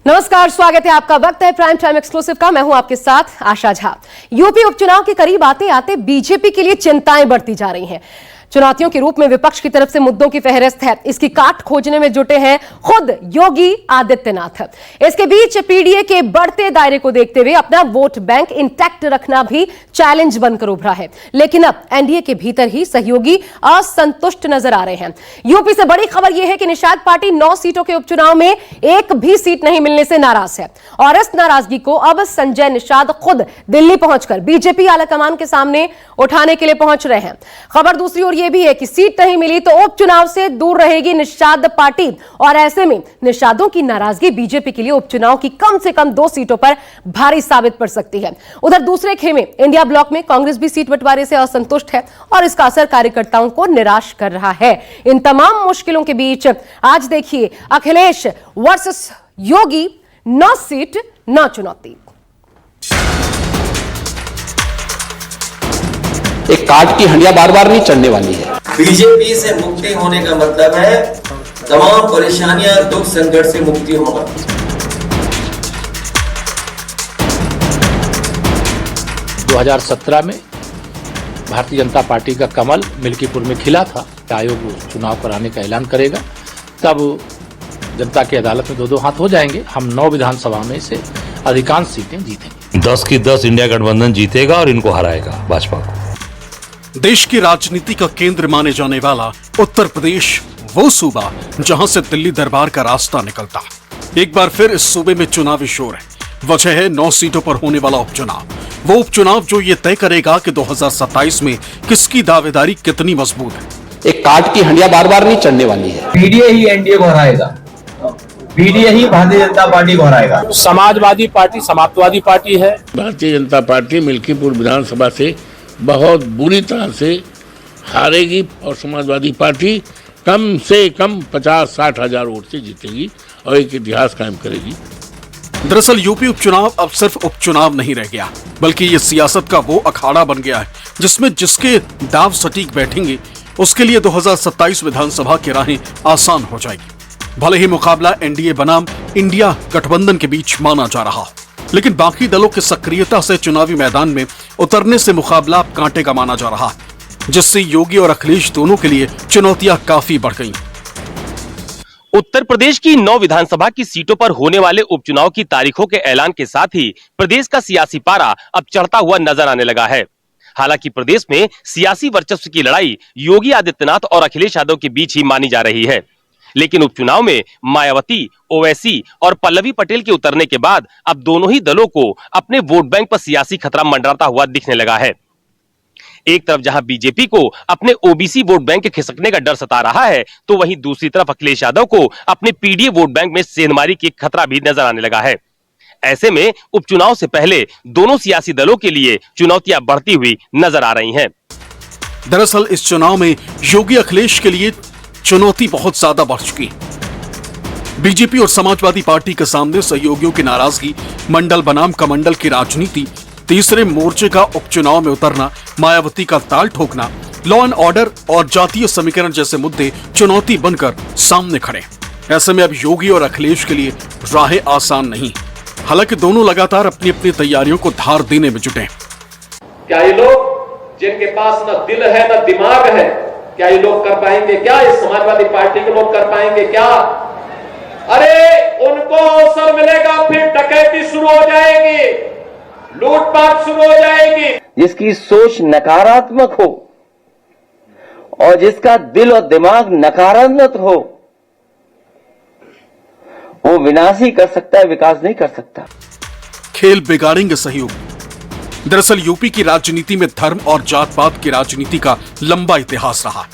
नमस्कार, स्वागत है आपका। वक्त है प्राइम टाइम एक्सक्लूसिव का। मैं हूं आपके साथ आशा झा। यूपी उपचुनाव के करीब आते आते बीजेपी के लिए चिंताएं बढ़ती जा रही हैं। चुनौतियों के रूप में विपक्ष की तरफ से मुद्दों की फहरिस्त है। इसकी काट खोजने में जुटे हैं खुद योगी आदित्यनाथ। इसके बीच पीडीए के बढ़ते दायरे को देखते हुए अपना वोट बैंक इंटैक्ट रखना भी चैलेंज बनकर उभरा है। लेकिन अब एनडीए के भीतर ही सहयोगी असंतुष्ट नजर आ रहे हैं। यूपी से बड़ी खबर यह है कि निषाद पार्टी 9 सीटों के उपचुनाव में एक भी सीट नहीं मिलने से नाराज है और इस नाराजगी को अब संजय निषाद खुद दिल्ली पहुंचकर बीजेपी आलाकमान के सामने उठाने के लिए पहुंच रहे हैं। खबर दूसरी ओर यह भी है कि सीट नहीं मिली तो उपचुनाव से दूर रहेगी निषाद पार्टी और ऐसे में निषादों की नाराजगी बीजेपी के लिए उपचुनाव की कम से कम 2 सीटों पर भारी साबित पड़ सकती है। उधर दूसरे खेमे इंडिया ब्लॉक में कांग्रेस भी सीट बंटवारे से असंतुष्ट है और इसका असर कार्यकर्ताओं को निराश कर रहा है। इन तमाम मुश्किलों के बीच आज देखिए अखिलेश वर्सेस योगी, 9 सीट 9 चुनौती। एक काट की हंडिया बार बार नहीं चढ़ने वाली है। बीजेपी से मुक्ति होने का मतलब है तमाम परेशानियां, दुख, संकट से मुक्ति होगा। दो 2017 में भारतीय जनता पार्टी का कमल मिल्कीपुर में खिला था। आयोग चुनाव कराने का ऐलान करेगा, तब जनता की अदालत में 2-2 हाथ हो जाएंगे। हम 9 विधानसभा में से अधिकांश सीटें जीतेंगे। 10 की 10 इंडिया गठबंधन जीतेगा और इनको हराएगा, भाजपा को। देश की राजनीति का केंद्र माने जाने वाला उत्तर प्रदेश वो सूबा जहां से दिल्ली दरबार का रास्ता निकलता। एक बार फिर इस सूबे में चुनावी शोर है। वजह है 9 सीटों पर होने वाला उपचुनाव। वो उपचुनाव जो ये तय करेगा कि 2027 में किसकी दावेदारी कितनी मजबूत है। एक काट की हंडिया बार बार नहीं चढ़ने वाली है। पीडीए ही एनडीए को हराएगा, पीडीए ही भारतीय जनता पार्टी को हराएगा। समाजवादी पार्टी समाजवादी पार्टी है। भारतीय जनता पार्टी मिल्कीपुर विधानसभा से बहुत बुरी तरह से हारेगी और समाजवादी पार्टी कम से कम 50-60 हजार वोट से जीतेगी और एक इतिहास कायम करेगी। दरअसल यूपी उपचुनाव अब सिर्फ उपचुनाव नहीं रह गया, बल्कि ये सियासत का वो अखाड़ा बन गया है जिसमें जिसके दाव सटीक बैठेंगे उसके लिए 2027 विधानसभा की राहें आसान हो जाएगी। भले ही मुकाबला एनडीए बनाम इंडिया गठबंधन के बीच माना जा रहा हो, लेकिन बाकी दलों की सक्रियता से चुनावी मैदान में उतरने से मुकाबला अब कांटे का माना जा रहा है, जिससे योगी और अखिलेश दोनों के लिए चुनौतियां काफी बढ़ गईं। उत्तर प्रदेश की 9 विधानसभा की सीटों पर होने वाले उपचुनाव की तारीखों के ऐलान के साथ ही प्रदेश का सियासी पारा अब चढ़ता हुआ नजर आने लगा है। हालांकि प्रदेश में सियासी वर्चस्व की लड़ाई योगी आदित्यनाथ और अखिलेश यादव के बीच ही मानी जा रही है, लेकिन उपचुनाव में मायावती, ओवैसी और पल्लवी पटेल के उतरने के बाद अब दोनों ही दलों को अपने वोट बैंक पर सियासी खतरा मंडराता हुआ दिखने लगा है। एक तरफ जहां बीजेपी को अपने ओबीसी वोट बैंक के खिसकने का डर सता रहा है, तो वहीं दूसरी तरफ अखिलेश यादव को अपने पीडीए वोट बैंक में सेंधमारी की खतरा भी नजर आने लगा है। ऐसे में उपचुनाव से पहले दोनों सियासी दलों के लिए चुनौतियां बढ़ती हुई नजर आ रही हैं। दरअसल इस चुनाव में योगी अखिलेश के लिए चुनौती बहुत ज्यादा बढ़ चुकी। बीजेपी और समाजवादी पार्टी के सामने सहयोगियों की नाराजगी, मंडल बनाम कमंडल की राजनीति, तीसरे मोर्चे का उपचुनाव में उतरना, मायावती का ताल ठोकना, लॉ एंड ऑर्डर और जातीय समीकरण जैसे मुद्दे चुनौती बनकर सामने खड़े। ऐसे में अब योगी और अखिलेश के लिए राहें आसान नहीं। हालांकि दोनों लगातार अपनी अपनी तैयारियों को धार देने में जुटे। क्या ये लोग जिनके पास न दिल है न दिमाग है, क्या ये लोग कर पाएंगे? क्या इस समाजवादी पार्टी के लोग कर पाएंगे? क्या? अरे उनको अवसर मिलेगा, फिर डकैती शुरू हो जाएगी, लूटपाट शुरू हो जाएगी। जिसकी सोच नकारात्मक हो और जिसका दिल और दिमाग नकारात्मक हो, वो विनाश ही कर सकता है, विकास नहीं कर सकता। खेल बिगाड़ेंगे सहयोग। दरअसल यूपी की राजनीति में धर्म और जात पात की राजनीति का लंबा इतिहास रहा।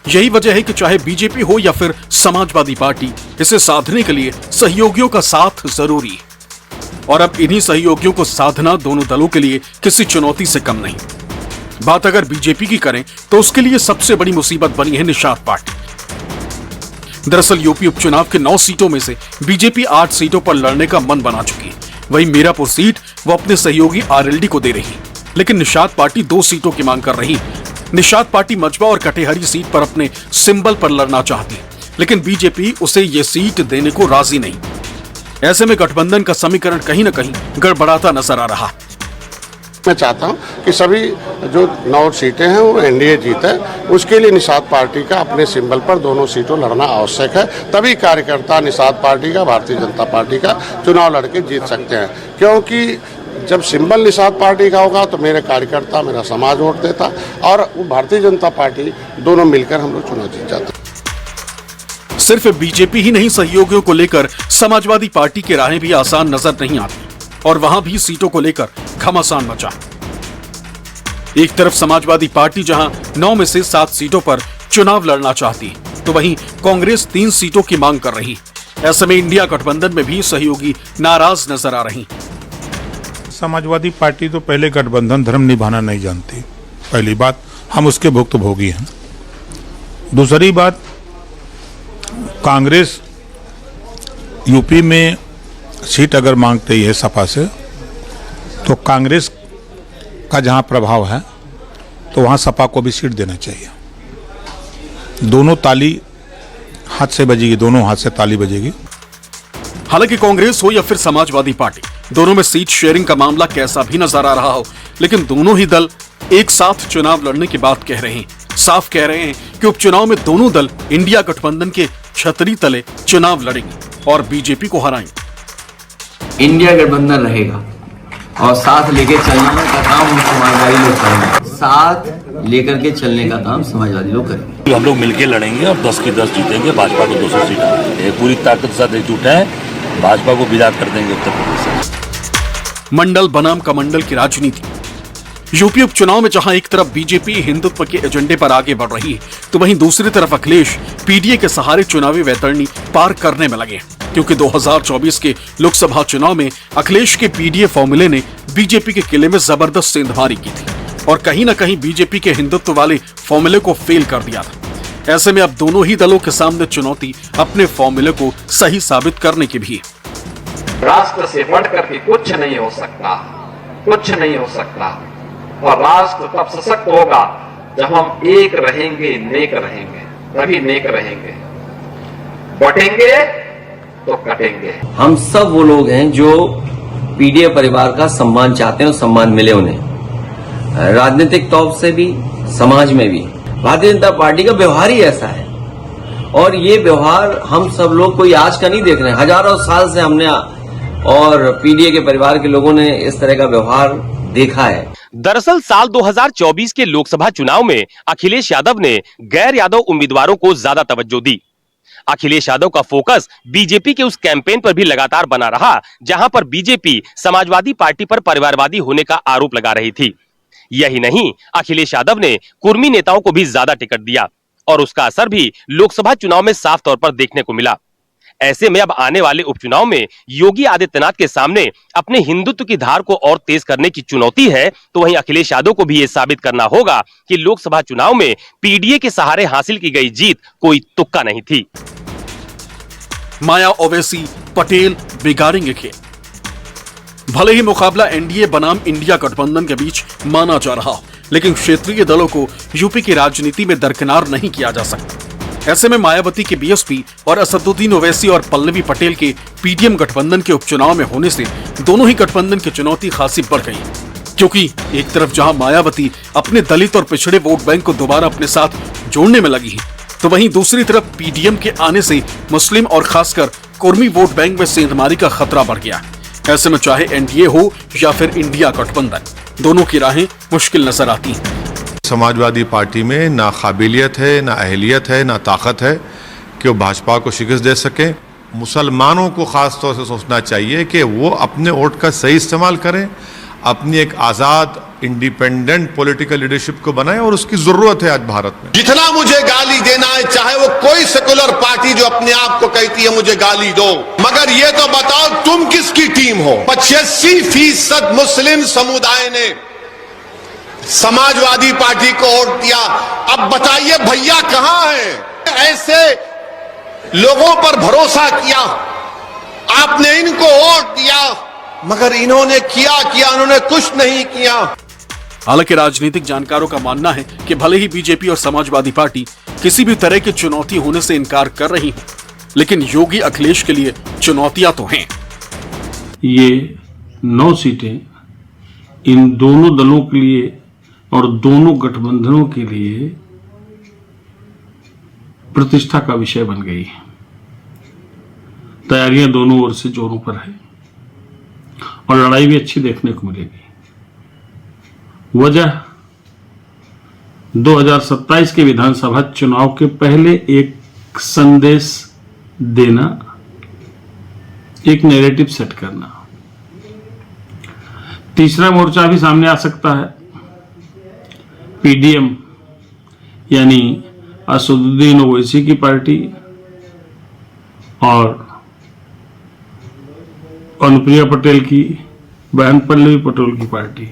यही वजह है कि चाहे बीजेपी हो या फिर समाजवादी पार्टी, इसे साधने के लिए सहयोगियों का साथ जरूरी है। और अब इन्हीं सहयोगियों को साधना दोनों दलों के लिए किसी चुनौती से कम नहीं। बात अगर बीजेपी की करें तो उसके लिए सबसे बड़ी मुसीबत बनी है निषाद पार्टी। दरअसल यूपी उपचुनाव के 9 सीटों में से बीजेपी 8 सीटों पर लड़ने का मन बना चुकी है। वहीं मीरापुर सीट वो अपने सहयोगी आरएलडी को दे रही, लेकिन निषाद पार्टी 2 सीटों की मांग कर रही। निषाद पार्टी मजबा और कटेहरी सीट पर अपने सिंबल पर लड़ना चाहती, लेकिन बीजेपी उसे ये सीट देने को राजी नहीं। ऐसे में गठबंधन का समीकरण कहीं न कहीं गड़बड़ाता नजर आ रहा है। मैं चाहता हूं कि सभी जो 9 सीटें हैं वो एनडीए जीते। उसके लिए निषाद पार्टी का अपने सिंबल पर दोनों सीटों लड़ना आवश्यक है, तभी कार्यकर्ता निषाद पार्टी का, भारतीय जनता पार्टी का चुनाव लड़के जीत सकते हैं। क्योंकि जब सिंबल निषाद पार्टी का होगा तो मेरे कार्यकर्ता, मेरा समाज वोट देता, और वो भारतीय जनता पार्टी, दोनों मिलकर हम लोग चुनाव जीत जाते। सिर्फ बीजेपी ही नहीं, सहयोगियों को लेकर समाजवादी पार्टी की राहें भी आसान नजर नहीं आती और वहां भी सीटों को लेकर घमासान मचा। एक तरफ समाजवादी पार्टी जहां 9 में से 7 सीटों पर चुनाव लड़ना चाहती, तो वहीं कांग्रेस 3 सीटों की मांग कर रही। ऐसे में इंडिया गठबंधन में भी सहयोगी नाराज नजर आ रही। समाजवादी पार्टी तो पहले गठबंधन धर्म निभाना नहीं जानती, पहली बात, हम उसके भुक्तभोगी हैं। दूसरी बात, कांग्रेस यूपी में सीट अगर मांगती है सपा से, तो कांग्रेस का जहां प्रभाव है तो वहां सपा को भी सीट देना चाहिए। दोनों ताली हाथ से बजेगी, दोनों हाथ से ताली बजेगी। हालांकि कांग्रेस हो या फिर समाजवादी पार्टी, दोनों में सीट शेयरिंग का मामला कैसा भी नजर आ रहा हो, लेकिन दोनों ही दल एक साथ चुनाव लड़ने की बात कह रहे हैं। साफ कह रहे हैं कि उपचुनाव में दोनों दल इंडिया गठबंधन के छतरी तले चुनाव लड़ेंगे और बीजेपी को हराएंगे। इंडिया गठबंधन रहेगा और साथ लेके चलने का काम हम समाजवादी लोग करेंगे। साथ लेकर के चलने का काम समाजवादी लोग करेंगे। हम लोग मिलकर लड़ेंगे और 10 की 10 जीतेंगे, भाजपा को 200 सीट मिलेंगे। पूरी ताकत के साथ एकजुट है, भाजपा को विदा कर देंगे उत्तर प्रदेश से। मंडल बनाम कमंडल की राजनीति। यूपी उपचुनाव में जहां एक तरफ बीजेपी हिंदुत्व के एजेंडे पर आगे बढ़ रही है, तो वहीं दूसरी तरफ अखिलेश पीडीए के सहारे चुनावी वैतरणी पार करने में लगे, क्योंकि 2024 के लोकसभा चुनाव में अखिलेश के पीडीए फॉर्मूले ने बीजेपी के किले में जबरदस्त सेंधमारी की थी और कहीं न कहीं बीजेपी के हिंदुत्व वाले फॉर्मूले को फेल कर दिया था। ऐसे में अब दोनों ही दलों के सामने चुनौती अपने फॉर्मूले को सही साबित करने की भी है। राष्ट्र से बढ़कर के कुछ नहीं हो सकता, कुछ नहीं हो सकता। और राष्ट्र तब सशक्त होगा जब हम एक रहेंगे, नेक रहेंगे, तभी नेक रहेंगे। बटेंगे तो कटेंगे। हम सब वो लोग हैं जो पीडीए परिवार का सम्मान चाहते हैं और सम्मान मिले उन्हें, राजनीतिक तौर से भी, समाज में भी। भारतीय जनता पार्टी का व्यवहार ही ऐसा है और ये व्यवहार हम सब लोग कोई आज का नहीं देख रहे हैं। हजारों साल से हमने और पीडीए के परिवार के लोगों ने इस तरह का व्यवहार देखा है। दरअसल साल 2024 के लोकसभा चुनाव में अखिलेश यादव ने गैर यादव उम्मीदवारों को ज्यादा तवज्जो दी। अखिलेश यादव का फोकस बीजेपी के उस कैंपेन पर भी लगातार बना रहा जहां पर बीजेपी समाजवादी पार्टी पर परिवारवादी होने का आरोप लगा रही थी। यही नहीं, अखिलेश यादव ने कुर्मी नेताओं को भी ज्यादा टिकट दिया और उसका असर भी लोकसभा चुनाव में साफ तौर पर देखने को मिला। ऐसे में अब आने वाले उपचुनाव में योगी आदित्यनाथ के सामने अपने हिंदुत्व की धार को और तेज करने की चुनौती है, तो वहीं अखिलेश यादव को भी यह साबित करना होगा कि लोकसभा चुनाव में पीडीए के सहारे हासिल की गई जीत कोई तुक्का नहीं थी। माया, ओवैसी, पटेल बिगाड़ेंगे खेल। भले ही मुकाबला एनडीए बनाम इंडिया गठबंधन के बीच माना जा रहा हो, लेकिन क्षेत्रीय दलों को यूपी की राजनीति में दरकिनार नहीं किया जा सकता। ऐसे में मायावती के बीएसपी और असदुद्दीन ओवैसी और पल्लवी पटेल के पीडीएम गठबंधन के उपचुनाव में होने से दोनों ही गठबंधन की चुनौती खासी बढ़ गई, क्योंकि एक तरफ जहां मायावती अपने दलित और पिछड़े वोट बैंक को दोबारा अपने साथ जोड़ने में लगी है, तो वहीं दूसरी तरफ पीडीएम के आने से मुस्लिम और खासकर कुर्मी वोट बैंक में सेंधमारी का खतरा बढ़ गया। ऐसे में चाहे एनडीए हो या फिर इंडिया गठबंधन, दोनों की राहें मुश्किल नजर आती हैं। समाजवादी पार्टी में ना काबिलियत है, ना अहलियत है, ना ताकत है कि वो भाजपा को शिकस्त दे सके। मुसलमानों को खास तौर से सोचना चाहिए कि वो अपने वोट का सही इस्तेमाल करें, अपनी एक आज़ाद इंडिपेंडेंट पॉलिटिकल लीडरशिप को बनाएं और उसकी जरूरत है आज भारत में। जितना मुझे गाली देना है, चाहे वो कोई सेकुलर पार्टी जो अपने आप को कहती है मुझे गाली दो, मगर ये तो बताओ तुम किसकी टीम हो। 85% मुस्लिम समुदाय ने समाजवादी पार्टी को वोट दिया। अब बताइए भैया कहां है? ऐसे लोगों पर भरोसा किया, आपने इनको वोट दिया, मगर इन्होंने क्या किया? उन्होंने कुछ नहीं किया। हालांकि राजनीतिक जानकारों का मानना है कि भले ही बीजेपी और समाजवादी पार्टी किसी भी तरह की चुनौती होने से इनकार कर रही हो, लेकिन योगी अखिलेश के लिए चुनौतियां तो हैं। ये 9 सीटें इन दोनों दलों के लिए और दोनों गठबंधनों के लिए प्रतिष्ठा का विषय बन गई है। तैयारियां दोनों ओर से जोरों पर है और लड़ाई भी अच्छी देखने को मिलेगी। वजह 2027 के विधानसभा चुनाव के पहले एक संदेश देना, एक नैरेटिव सेट करना। तीसरा मोर्चा भी सामने आ सकता है। पीडीएम यानी असदुद्दीन ओवैसी की पार्टी और अनुप्रिया पटेल की बहन पल्लवी पटेल की पार्टी।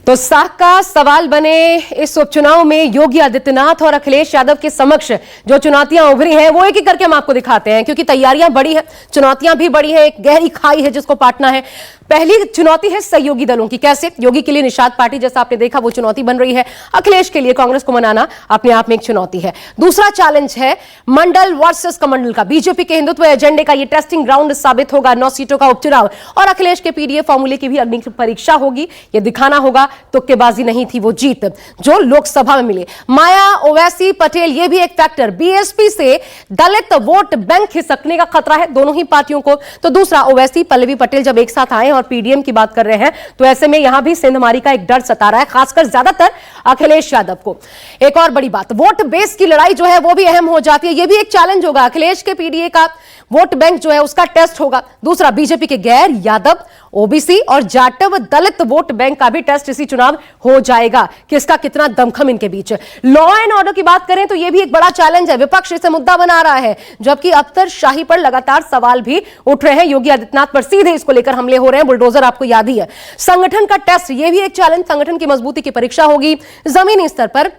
तो साख का सवाल बने इस उपचुनाव में योगी आदित्यनाथ और अखिलेश यादव के समक्ष जो चुनौतियां उभरी हैं वो एक एक करके हम आपको दिखाते हैं, क्योंकि तैयारियां बड़ी है, चुनौतियां भी बड़ी है, एक गहरी खाई है जिसको पाटना है। पहली चुनौती है सहयोगी दलों की। कैसे? योगी के लिए निषाद पार्टी जैसा आपने देखा वो चुनौती बन रही है। अखिलेश के लिए कांग्रेस को मनाना अपने आप में एक चुनौती है। दूसरा चैलेंज है मंडल वर्सेस कमंडल का। बीजेपी के हिंदुत्व एजेंडे का ये टेस्टिंग ग्राउंड साबित होगा 9 सीटों का उपचुनाव, और अखिलेश के पीडीए फॉर्मूले की भी अग्नि परीक्षा होगी। ये दिखाना होगा तुक्केबाजी नहीं थी वो जीत जो लोकसभा में मिले। माया, ओवैसी, पटेल ये भी एक फैक्टर। बीएसपी से दलित वोट बैंक खिसकने का खतरा है दोनों ही पार्टियों को। तो दूसरा, ओवैसी पल्लवी पटेल जब एक साथ आए और पीडीएम की बात कर रहे हैं तो ऐसे में यहां भी सिंधमारी का एक डर सता रहा है, खासकर ज्यादातर अखिलेश यादव को। एक और बड़ी बात, वोट बेस की लड़ाई जो है वो भी अहम हो जाती है। ये भी एक चैलेंज होगा। अखिलेश के पीडीए का वोट बैंक जो है उसका टेस्ट होगा। दूसरा, बीजेपी के गैर, यादव, ओबीसी और जाटव दलित वोट बैंक का भी टेस्ट इसी चुनाव हो जाएगा। किसका कितना दमखम इनके बीच। लॉ एंड ऑर्डर की बात करें तो यह भी एक बड़ा चैलेंज है। विपक्ष इसे मुद्दा बना रहा है, जबकि अख्तरशाही पर लगातार सवाल भी उठ रहे हैं। योगी आदित्यनाथ पर सीधे इसको लेकर हमले हो रहे हैं। बुलडोजर आपको याद ही है। संगठन का टेस्ट, यह भी एक चैलेंज। संगठन की मजबूती की परीक्षा होगी। जमीनी स्तर पर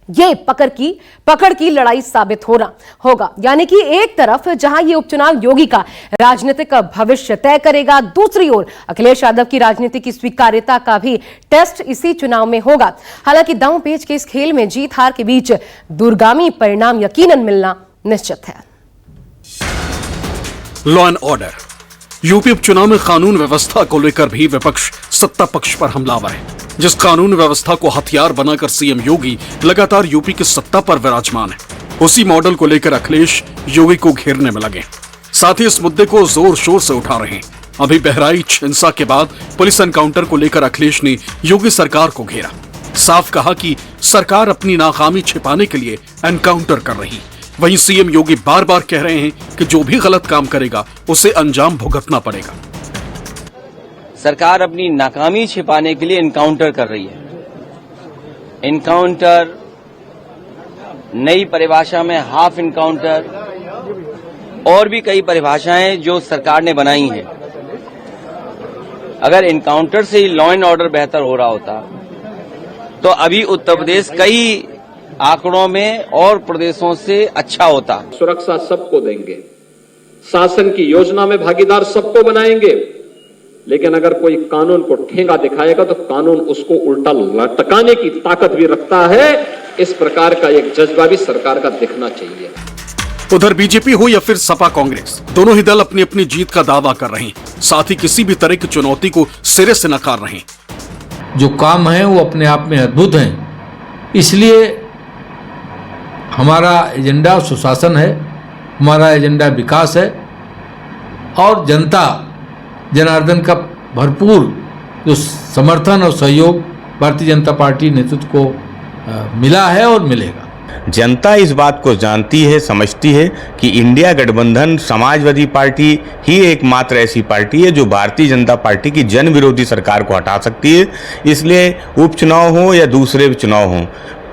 ये पकड़ की लड़ाई साबित होगा। यानी कि एक तरफ जहां ये उपचुनाव योगी का राजनीतिक भविष्य तय करेगा, दूसरी ओर अखिलेश यादव की राजनीति की स्वीकार्यता का भी टेस्ट इसी चुनाव में होगा। हालांकि दांव पेच के इस खेल में जीत हार के बीच दूरगामी परिणाम यकीनन मिलना निश्चित है। Law and order. यूपी उपचुनाव में कानून व्यवस्था को लेकर भी विपक्ष सत्ता पक्ष पर हमलावर है। जिस कानून व्यवस्था को हथियार बनाकर सीएम योगी लगातार यूपी की सत्ता पर विराजमान है, उसी मॉडल को लेकर अखिलेश योगी को घेरने में लगे। साथ ही इस मुद्दे को जोर शोर से उठा रहे हैं। अभी बहराइच हिंसा के बाद पुलिस एनकाउंटर को लेकर अखिलेश ने योगी सरकार को घेरा। साफ कहा कि सरकार अपनी नाकामी छिपाने के लिए एनकाउंटर कर रही। वहीं सीएम योगी बार बार कह रहे हैं कि जो भी गलत काम करेगा उसे अंजाम भुगतना पड़ेगा। सरकार अपनी नाकामी छिपाने के लिए एनकाउंटर कर रही है। एनकाउंटर, नई परिभाषा में हाफ एनकाउंटर और भी कई परिभाषाएं जो सरकार ने बनाई हैं। अगर एनकाउंटर से ही लॉ एंड ऑर्डर बेहतर हो रहा होता तो अभी उत्तर प्रदेश कई आंकड़ों में और प्रदेशों से अच्छा होता। सुरक्षा सबको देंगे, शासन की योजना में भागीदार सबको बनाएंगे, लेकिन अगर कोई कानून को ठेंगा दिखाएगा तो कानून उसको उल्टा लटकाने की ताकत भी रखता है। इस प्रकार का एक जज्बा भी सरकार का दिखना चाहिए। उधर बीजेपी हो या फिर सपा कांग्रेस, दोनों ही दल अपनी अपनी जीत का दावा कर रहे हैं। साथ ही किसी भी तरह की चुनौती को सिरे से नकार रहे हैं। जो काम है वो अपने आप में अद्भुत हैं। इसलिए हमारा एजेंडा सुशासन है, हमारा एजेंडा विकास है और जनता जनार्दन का भरपूर जो समर्थन और सहयोग भारतीय जनता पार्टी नेतृत्व को मिला है और मिलेगा। जनता इस बात को जानती है, समझती है कि इंडिया गठबंधन समाजवादी पार्टी ही एकमात्र ऐसी पार्टी है जो भारतीय जनता पार्टी की जन विरोधी सरकार को हटा सकती है। इसलिए उपचुनाव हो या दूसरे भी चुनाव हो,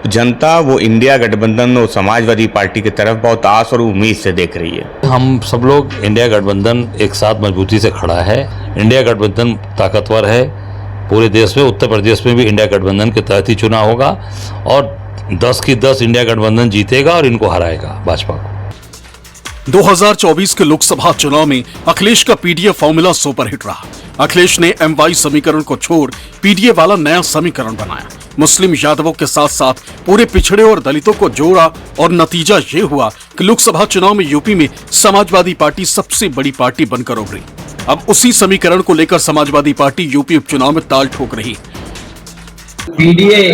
जनता वो इंडिया गठबंधन और समाजवादी पार्टी की तरफ बहुत आस और उम्मीद से देख रही है। हम सब लोग, इंडिया गठबंधन एक साथ मजबूती से खड़ा है। इंडिया गठबंधन ताकतवर है पूरे देश में। उत्तर प्रदेश में भी इंडिया गठबंधन के तहत ही चुनाव होगा और 10 की 10 इंडिया गठबंधन जीतेगा और इनको हराएगा भाजपा को। 2024 के लोकसभा चुनाव में अखिलेश का पीडीए फॉर्मूला सुपरहिट रहा। अखिलेश ने एमवाई समीकरण को छोड़ पीडीए वाला नया समीकरण बनाया। मुस्लिम यादवों के साथ साथ पूरे पिछड़े और दलितों को जोड़ा और नतीजा ये हुआ कि लोकसभा चुनाव में यूपी में समाजवादी पार्टी सबसे बड़ी पार्टी बनकर उभरी। अब उसी समीकरण को लेकर समाजवादी पार्टी यूपी उपचुनाव में ताल ठोक रही। पीडीए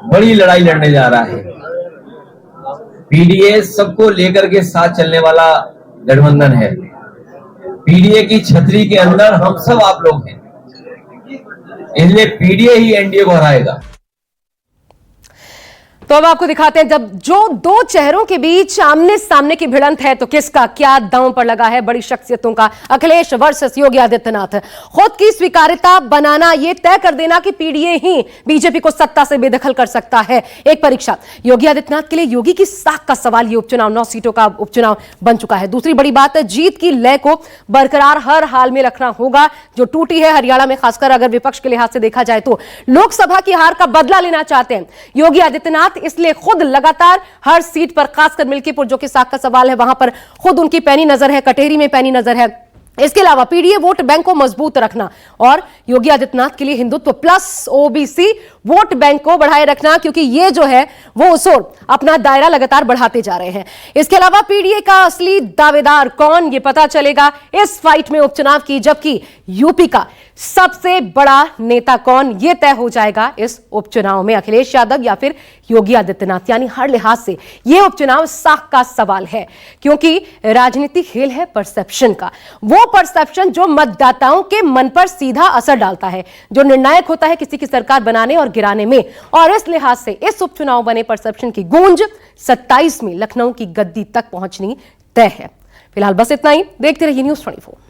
बड़ी लड़ाई लड़ने जा रहा है। पीडीए सबको लेकर के साथ चलने वाला गठबंधन है। पीडीए की छतरी के अंदर हम सब आप लोग हैं, इसलिए पीडीए ही एनडीए को हराएगा। तो अब आपको दिखाते हैं, जब जो दो चेहरों के बीच आमने सामने की भिड़ंत है तो किसका क्या दांव पर लगा है। बड़ी शख्सियतों का अखिलेश वर्सेस योगी आदित्यनाथ। खुद की स्वीकार्यता बनाना, यह तय कर देना कि पीडीए ही बीजेपी को सत्ता से बेदखल कर सकता है, एक परीक्षा योगी आदित्यनाथ के लिए। योगी की साख का सवाल ये उपचुनाव 9 सीटों का उपचुनाव बन चुका है। दूसरी बड़ी बात है, जीत की लय को बरकरार हर हाल में रखना होगा, जो टूटी है हरियाणा में, खासकर अगर विपक्ष के लिहाज से देखा जाए तो। लोकसभा की हार का बदला लेना चाहते हैं योगी आदित्यनाथ, इसलिए खुद लगातार हर सीट पर, खासकर मिल्कीपुर जो कि साख का सवाल है, वहां पर खुद उनकी पैनी नजर है, कटेहरी में पैनी नजर है। इसके अलावा पीडीए वोट बैंक को मजबूत रखना और योगी आदित्यनाथ के लिए Hindutva plus OBC vote bank को बढ़ाए रखना, क्योंकि ये जो है वो उस ओर अपना दायरा लगातार बढ़ाते जा रहे हैं। इसके अलावा पीडीए का असली दावेदार कौन, ये पता चलेगा इस फाइट में उपचुनाव की, जबकि यूपी का सबसे बड़ा नेता कौन, यह तय हो जाएगा इस उपचुनाव में, अखिलेश यादव या फिर योगी आदित्यनाथ। यानी हर लिहाज से यह उपचुनाव साख का सवाल है, क्योंकि राजनीति खेल है परसेप्शन का। वो परसेप्शन जो मतदाताओं के मन पर सीधा असर डालता है, जो निर्णायक होता है किसी की सरकार बनाने और गिराने में। और इस लिहाज से इस उपचुनाव बने परसेप्शन की गूंज 27 में लखनऊ की गद्दी तक पहुंचनी तय है। फिलहाल बस इतना ही। देखते रहिए न्यूज़ 24।